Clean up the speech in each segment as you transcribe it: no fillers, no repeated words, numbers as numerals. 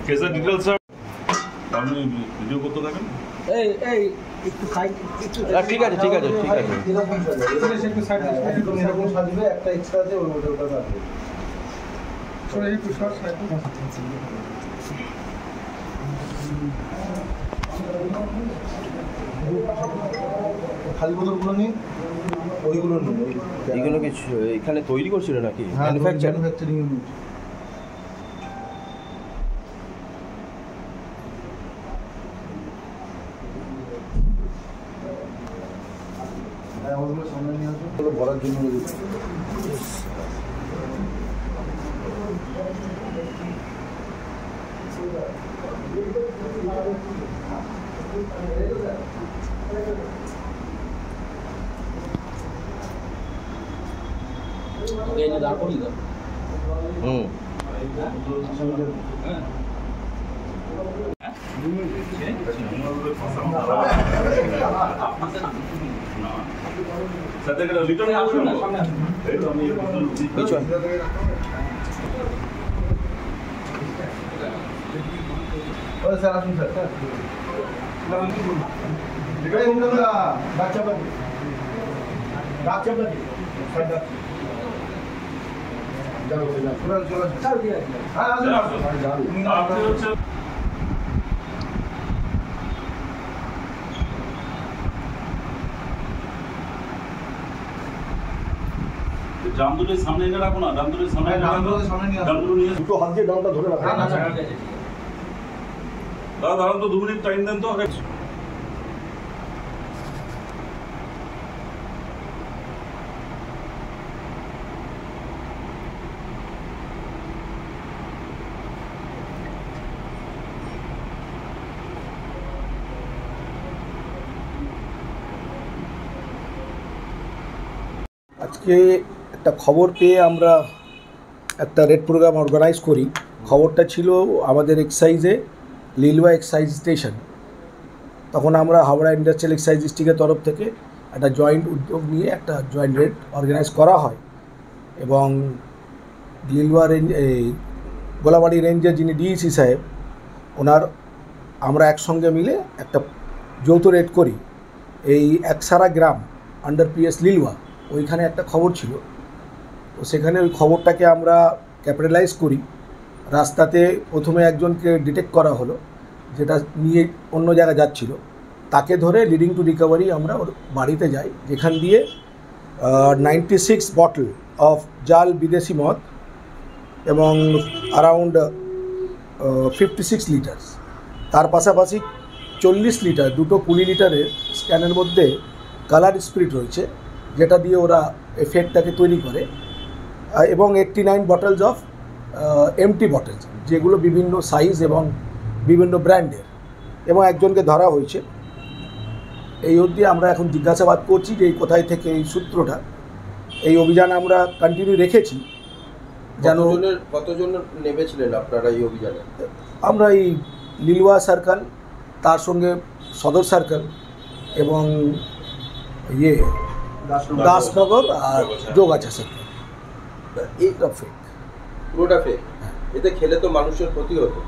कैसा detail sir আপনি video করতে থাকেন এই একটু সাইড একটু ঠিক আছে ঠিক আছে ঠিক আছে একটু সাইড এরকম সাজবে একটা এক্সট্রা আছে ওর মধ্যে ওটা থাকবে সরে একটু শর্ট সাইড খালি বোতলগুলো নিন ওইগুলো নিন এইগুলো কিছু এখানে তৈরি করছিল নাকি ম্যানুফ্যাকচারিং ইউনিট সামনে নিয়ে আসো ভরার জন্য স্যার আসুন স্যার জামদুলের সামনে এনে রাখো না জামদুলের সামনে জামদুল নিয়ে দুটো হাত দিয়ে ডাউনটা ধরে রাখা দাদা দাঁড়ান তো 2 মিনিট টাইম দেন তো আজকে একটা খবর পেয়ে আমরা একটা রেড প্রোগ্রাম অর্গানাইজ করি। খবরটা ছিল আমাদের এক্সাইজে লিলুয়া এক্সাইজ স্টেশন। তখন আমরা হাওড়া ইন্ডাস্ট্রিয়াল এক্সাইজ ডিস্ট্রিক্টের তরফ থেকে একটা জয়েন্ট উদ্যোগ নিয়ে একটা জয়েন্ট রেড অর্গানাইজ করা হয় এবং লিলুয়া রেঞ্জ গোলাবাড়ি রেঞ্জের যিনি ডিইসি সাহেব ওনার আমরা একসঙ্গে মিলে একটা যৌথ রেড করি। এই একসারা গ্রাম আন্ডার পিএস লিলুয়া ওইখানে একটা খবর ছিল, তো সেখানে ওই খবরটাকে আমরা ক্যাপিটালাইজ করি। রাস্তাতে প্রথমে একজনকে ডিটেক্ট করা হলো যেটা নিয়ে অন্য জায়গায় যাচ্ছিল, তাকে ধরে লিডিং টু রিকভারি আমরা ওর বাড়িতে যাই, যেখান দিয়ে 96 বটল অফ জাল বিদেশি মদ এবং অ্যারাউন্ড 56 লিটার, তার পাশাপাশি 40 লিটার দুটো 20 লিটারের স্ক্যানের মধ্যে কালার স্পিরিট রয়েছে যেটা দিয়ে ওরা এফেক্টটাকে তৈরি করে, এবং 89 বটলস অফ এমটি বটলস যেগুলো বিভিন্ন সাইজ এবং বিভিন্ন ব্র্যান্ডের, এবং একজনকে ধরা হয়েছে। এই অবধি আমরা এখন জিজ্ঞাসাবাদ করছি যে কোথায় থেকে এই সূত্রটা। এই অভিযান আমরা কন্টিনিউ রেখেছি। যেন কতজন নেমেছিলেন আপনারা এই অভিযানে? আমরা এই লিলুয়া সার্কেল, তার সঙ্গে সদর সার্কেল এবং দাসনগর আর যোগাচা সার্কেল। এইটা ফেক, পুরোটা ফেক। এতে খেলে তো মানুষের ক্ষতি হতো।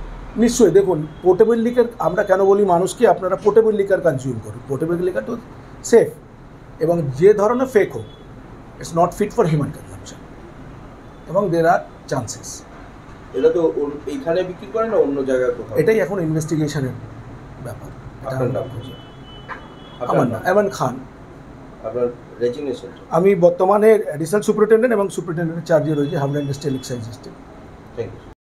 নিশ্চয়ই। দেখুন, পোর্টেবল লিকার আমরা কেন বলি মানুষকে আপনারা পোর্টেবল লিকার কনজিউম করুন। পোর্টেবল লিকার তো সেফ, এবং যে ধরনের ফেক হোক it's not fit for human consumption, এবং দের আর চান্সেস। এটা তো এইখানে বিক্রি করে না অন্য জায়গায় কোথাও? এটাই এখন ইনভেস্টিগেশনের ব্যাপার। আপনার নাম? আমার নাম এমন খান। আপনার রেজিগনেশন? আমি বর্তমানে অ্যাডিশনাল সুপারিনটেন্ডেন্ট এবং সুপারিনটেন্ডেন্টের চার্জে রয়েছে Howrah industrial excise district. Thank you.